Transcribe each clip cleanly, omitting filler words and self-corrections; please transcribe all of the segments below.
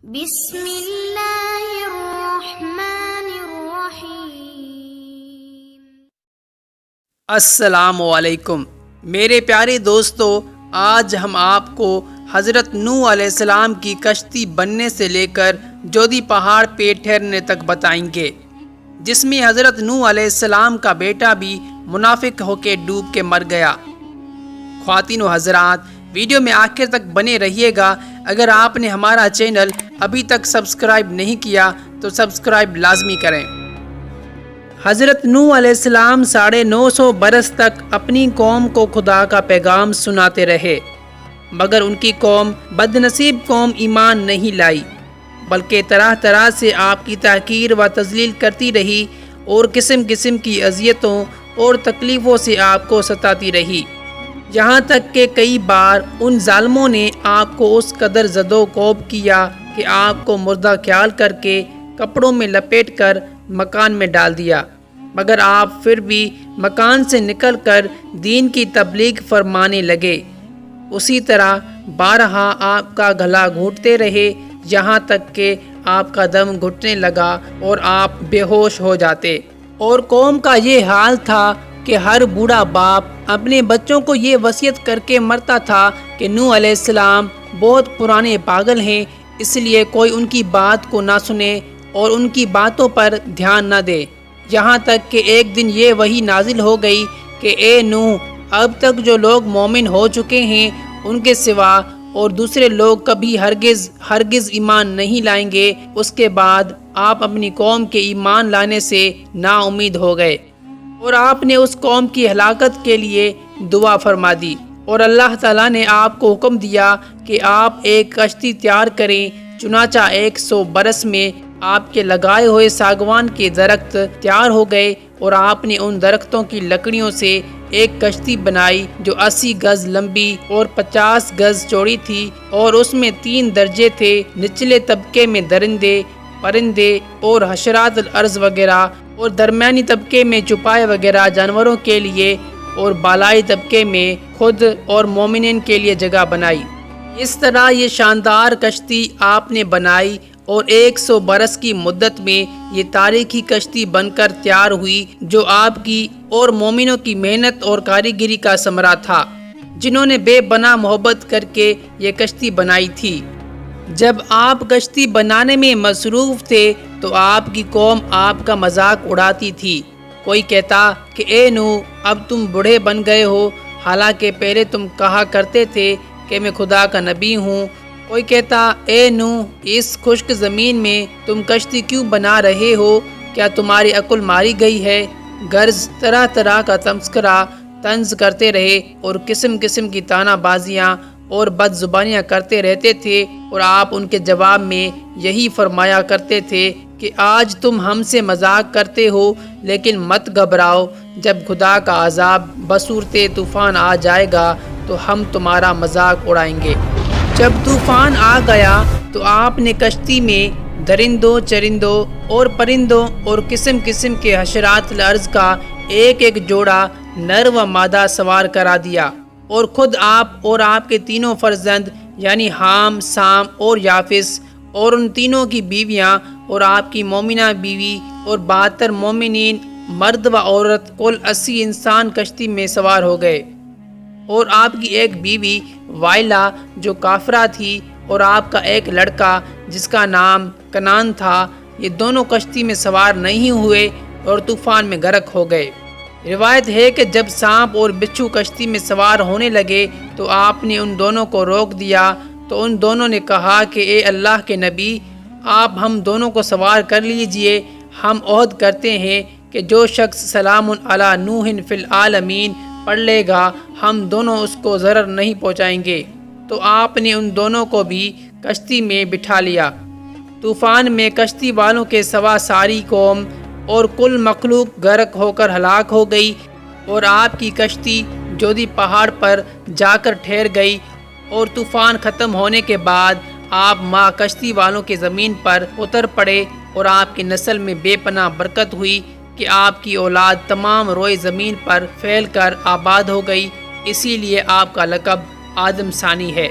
بسم اللہ الرحمن الرحیم۔ السلام علیکم میرے پیارے دوستو، آج ہم آپ کو حضرت نوح علیہ السلام کی کشتی بننے سے لے کر جودی پہاڑ پہ ٹھہرنے تک بتائیں گے، جس میں حضرت نوح علیہ السلام کا بیٹا بھی منافق ہو کے ڈوب کے مر گیا۔ خواتین و حضرات، ویڈیو میں آخر تک بنے رہیے گا۔ اگر آپ نے ہمارا چینل ابھی تک سبسکرائب نہیں کیا تو سبسکرائب لازمی کریں۔ حضرت نوح علیہ السلام 950 برس تک اپنی قوم کو خدا کا پیغام سناتے رہے، مگر ان کی قوم بدنصیب قوم ایمان نہیں لائی، بلکہ طرح طرح سے آپ کی تحقیر و تذلیل کرتی رہی اور قسم قسم کی اذیتوں اور تکلیفوں سے آپ کو ستاتی رہی، یہاں تک کہ کئی بار ان ظالموں نے آپ کو اس قدر زد و کوب کیا کہ آپ کو مردہ خیال کر کے کپڑوں میں لپیٹ کر مکان میں ڈال دیا، مگر آپ پھر بھی مکان سے نکل کر دین کی تبلیغ فرمانے لگے۔ اسی طرح بارہا آپ کا گلا گھونٹتے رہے، یہاں تک کہ آپ کا دم گھٹنے لگا اور آپ بے ہوش ہو جاتے۔ اور قوم کا یہ حال تھا کہ ہر بوڑھا باپ اپنے بچوں کو یہ وصیت کر کے مرتا تھا کہ نوح علیہ السلام بہت پرانے پاگل ہیں، اس لیے کوئی ان کی بات کو نہ سنے اور ان کی باتوں پر دھیان نہ دے، یہاں تک کہ ایک دن یہ وحی نازل ہو گئی کہ اے نوح، اب تک جو لوگ مومن ہو چکے ہیں ان کے سوا اور دوسرے لوگ کبھی ہرگز ایمان نہیں لائیں گے۔ اس کے بعد آپ اپنی قوم کے ایمان لانے سے نا امید ہو گئے اور آپ نے اس قوم کی ہلاکت کے لیے دعا فرما دی، اور اللہ تعالیٰ نے آپ کو حکم دیا کہ آپ ایک کشتی تیار کریں۔ چنانچہ 100 برس میں آپ کے لگائے ہوئے ساگوان کے درخت تیار ہو گئے اور آپ نے ان درختوں کی لکڑیوں سے ایک کشتی بنائی جو 80 گز لمبی اور 50 گز چوڑی تھی، اور اس میں 3 درجے تھے، نچلے طبقے میں درندے، پرندے اور حشرات الارض وغیرہ، اور درمیانی طبقے میں چوپائے وغیرہ جانوروں کے لیے، اور بالائی طبقے میں خود اور مومنین کے لیے جگہ بنائی۔ اس طرح یہ شاندار کشتی آپ نے بنائی اور 100 برس کی مدت میں یہ تاریخی کشتی بن کر تیار ہوئی، جو آپ کی اور مومنوں کی محنت اور کاریگری کا ثمرہ تھا، جنہوں نے بے پناہ محبت کر کے یہ کشتی بنائی تھی۔ جب آپ کشتی بنانے میں مصروف تھے تو آپ کی قوم آپ کا مذاق اڑاتی تھی۔ کوئی کہتا کہ اے نوح، اب تم بوڑھے بن گئے ہو، حالانکہ پہلے تم کہا کرتے تھے کہ میں خدا کا نبی ہوں۔ کوئی کہتا اے نوح، اس خشک زمین میں تم کشتی کیوں بنا رہے ہو؟ کیا تمہاری عقل ماری گئی ہے؟ غرض طرح طرح کا تمسکرہ طنز کرتے رہے اور قسم قسم کی تانا بازیاں اور بد زبانیاں کرتے رہتے تھے، اور آپ ان کے جواب میں یہی فرمایا کرتے تھے کہ آج تم ہم سے مذاق کرتے ہو، لیکن مت گھبراؤ، جب خدا کا عذاب بصورت طوفان آ جائے گا تو ہم تمہارا مذاق اڑائیں گے۔ جب طوفان آ گیا تو آپ نے کشتی میں درندوں، چرندوں اور پرندوں اور قسم قسم کے حشرات الارض کا ایک ایک جوڑا نر و مادہ سوار کرا دیا، اور خود آپ اور آپ کے تینوں فرزند یعنی حام، سام اور یافس، اور ان تینوں کی بیویاں اور آپ کی مومنہ بیوی اور 72 مومنین مرد و عورت، کل 80 انسان کشتی میں سوار ہو گئے، اور آپ کی ایک بیوی وائلہ جو کافرہ تھی، اور آپ کا ایک لڑکا جس کا نام کنان تھا، یہ دونوں کشتی میں سوار نہیں ہوئے اور طوفان میں غرق ہو گئے۔ روایت ہے کہ جب سانپ اور بچھو کشتی میں سوار ہونے لگے تو آپ نے ان دونوں کو روک دیا، تو ان دونوں نے کہا کہ اے اللہ کے نبی، آپ ہم دونوں کو سوار کر لیجئے، ہم عہد کرتے ہیں کہ جو شخص سلام علی نوح فی العالمین پڑھ لے گا ہم دونوں اس کو ضرر نہیں پہنچائیں گے۔ تو آپ نے ان دونوں کو بھی کشتی میں بٹھا لیا۔ طوفان میں کشتی والوں کے سوا ساری قوم اور کل مخلوق غرق ہو کر ہلاک ہو گئی، اور آپ کی کشتی جودی پہاڑ پر جا کر ٹھہر گئی، اور طوفان ختم ہونے کے بعد آپ ماں کشتی والوں کے زمین پر اتر پڑے، اور آپ کی نسل میں بے پناہ برکت ہوئی کہ آپ کی اولاد تمام روئے زمین پر پھیل کر آباد ہو گئی، اسی لیے آپ کا لقب آدم ثانی ہے۔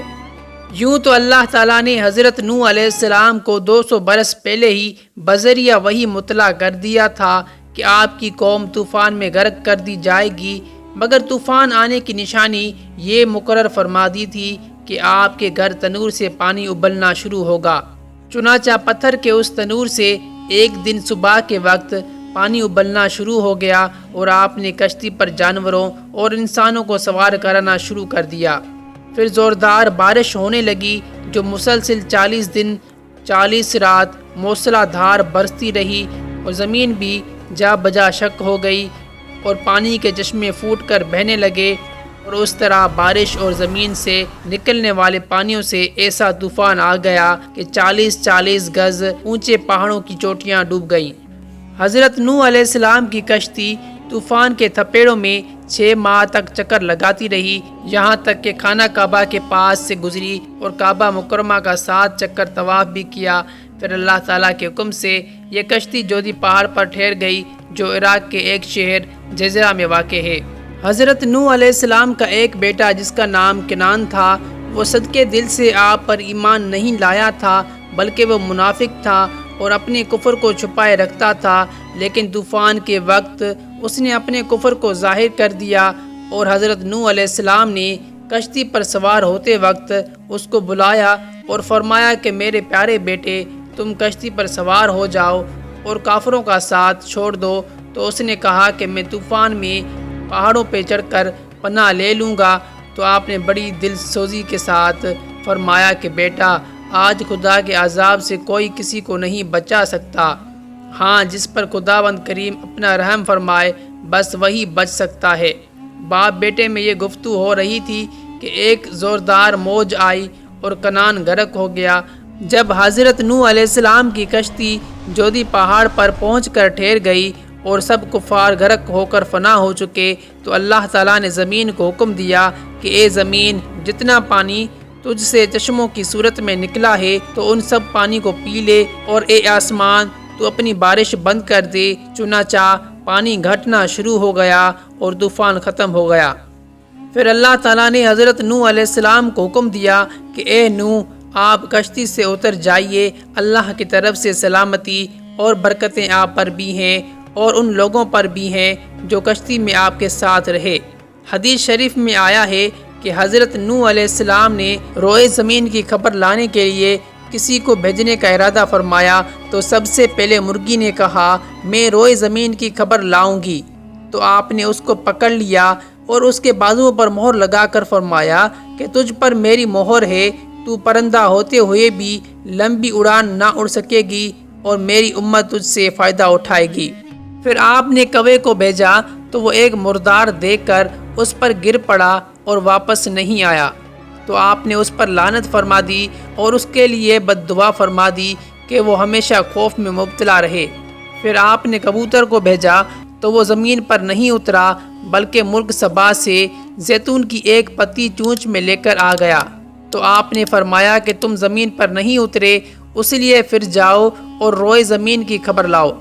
یوں تو اللہ تعالیٰ نے حضرت نوح علیہ السلام کو 200 برس پہلے ہی بذریعہ وحی مطلع کر دیا تھا کہ آپ کی قوم طوفان میں غرق کر دی جائے گی، مگر طوفان آنے کی نشانی یہ مقرر فرما دی تھی کہ آپ کے گھر تنور سے پانی ابلنا شروع ہوگا۔ چنانچہ پتھر کے اس تنور سے ایک دن صبح کے وقت پانی ابلنا شروع ہو گیا اور آپ نے کشتی پر جانوروں اور انسانوں کو سوار کرانا شروع کر دیا۔ پھر زوردار بارش ہونے لگی جو مسلسل 40 دن 40 رات موسلا دھار برستی رہی، اور زمین بھی جا بجا شک ہو گئی اور پانی کے چشمے پھوٹ کر بہنے لگے، اور اس طرح بارش اور زمین سے نکلنے والے پانیوں سے ایسا طوفان آ گیا کہ 40 گز اونچے پہاڑوں کی چوٹیاں ڈوب گئیں۔ حضرت نوح علیہ السلام کی کشتی طوفان کے تھپیڑوں میں 6 ماہ تک چکر لگاتی رہی، یہاں تک کہ خانہ کعبہ کے پاس سے گزری اور کعبہ مکرمہ کا 7 چکر طواف بھی کیا۔ پھر اللہ تعالیٰ کے حکم سے یہ کشتی جودی پہاڑ پر ٹھہر گئی جو عراق کے ایک شہر جزیرہ میں واقع ہے۔ حضرت نوح علیہ السلام کا ایک بیٹا جس کا نام کنعان تھا، وہ صدقے دل سے آپ پر ایمان نہیں لایا تھا، بلکہ وہ منافق تھا اور اپنے کفر کو چھپائے رکھتا تھا، لیکن طوفان کے وقت اس نے اپنے کفر کو ظاہر کر دیا، اور حضرت نوح علیہ السلام نے کشتی پر سوار ہوتے وقت اس کو بلایا اور فرمایا کہ میرے پیارے بیٹے، تم کشتی پر سوار ہو جاؤ اور کافروں کا ساتھ چھوڑ دو۔ تو اس نے کہا کہ میں طوفان میں پہاڑوں پہ چڑھ کر پناہ لے لوں گا۔ تو آپ نے بڑی دل سوزی کے ساتھ فرمایا کہ بیٹا، آج خدا کے عذاب سے کوئی کسی کو نہیں بچا سکتا، ہاں جس پر خداوند کریم اپنا رحم فرمائے بس وہی بچ سکتا ہے۔ باپ بیٹے میں یہ گفتگو ہو رہی تھی کہ ایک زوردار موج آئی اور کنعان غرق ہو گیا۔ جب حضرت نوح علیہ السلام کی کشتی جودی پہاڑ پر پہنچ کر ٹھہر گئی اور سب کفار غرق ہو کر فنا ہو چکے، تو اللہ تعالیٰ نے زمین کو حکم دیا کہ اے زمین، جتنا پانی تجھ سے چشموں کی صورت میں نکلا ہے تو ان سب پانی کو پی لے، اور اے آسمان، تو اپنی بارش بند کر دے۔ چنانچہ پانی گھٹنا شروع ہو گیا اور طوفان ختم ہو گیا۔ پھر اللہ تعالیٰ نے حضرت نوح علیہ السلام کو حکم دیا کہ اے نوح، آپ کشتی سے اتر جائیے، اللہ کی طرف سے سلامتی اور برکتیں آپ پر بھی ہیں اور ان لوگوں پر بھی ہیں جو کشتی میں آپ کے ساتھ رہے۔ حدیث شریف میں آیا ہے کہ حضرت نوح علیہ السلام نے روئے زمین کی خبر لانے کے لیے کسی کو بھیجنے کا ارادہ فرمایا، تو سب سے پہلے مرغی نے کہا میں روئے زمین کی خبر لاؤں گی۔ تو آپ نے اس کو پکڑ لیا اور اس کے بازوؤں پر مہر لگا کر فرمایا کہ تجھ پر میری مہر ہے، تو پرندہ ہوتے ہوئے بھی لمبی اڑان نہ اڑ سکے گی اور میری امت تجھ سے فائدہ اٹھائے گی۔ پھر آپ نے کوے کو بھیجا تو وہ ایک مردار دیکھ کر اس پر گر پڑا اور واپس نہیں آیا، تو آپ نے اس پر لعنت فرما دی اور اس کے لیے بد دعا فرما دی کہ وہ ہمیشہ خوف میں مبتلا رہے۔ پھر آپ نے کبوتر کو بھیجا تو وہ زمین پر نہیں اترا، بلکہ ملک سبا سے زیتون کی ایک پتی چونچ میں لے کر آ گیا۔ تو آپ نے فرمایا کہ تم زمین پر نہیں اترے، اس لیے پھر جاؤ اور روئے زمین کی خبر لاؤ۔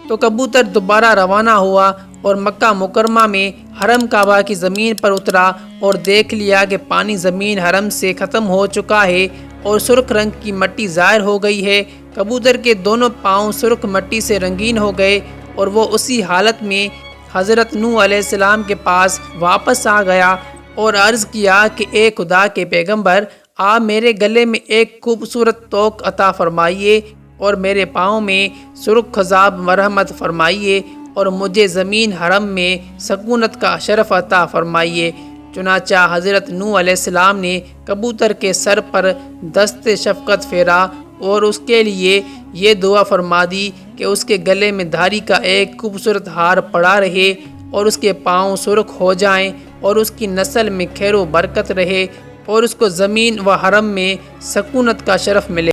تو کبوتر دوبارہ روانہ ہوا اور مکہ مکرمہ میں حرم کعبہ کی زمین پر اترا اور دیکھ لیا کہ پانی زمین حرم سے ختم ہو چکا ہے اور سرخ رنگ کی مٹی ظاہر ہو گئی ہے۔ کبوتر کے دونوں پاؤں سرخ مٹی سے رنگین ہو گئے اور وہ اسی حالت میں حضرت نوح علیہ السلام کے پاس واپس آ گیا اور عرض کیا کہ اے خدا کے پیغمبر، آپ میرے گلے میں ایک خوبصورت توق عطا فرمائیے اور میرے پاؤں میں سرخ خضاب مرحمت فرمائیے اور مجھے زمین حرم میں سکونت کا شرف عطا فرمائیے۔ چنانچہ حضرت نوح علیہ السلام نے کبوتر کے سر پر دست شفقت پھیرا اور اس کے لیے یہ دعا فرما دی کہ اس کے گلے میں دھاری کا ایک خوبصورت ہار پڑا رہے اور اس کے پاؤں سرخ ہو جائیں اور اس کی نسل میں خیر و برکت رہے اور اس کو زمین و حرم میں سکونت کا شرف ملے۔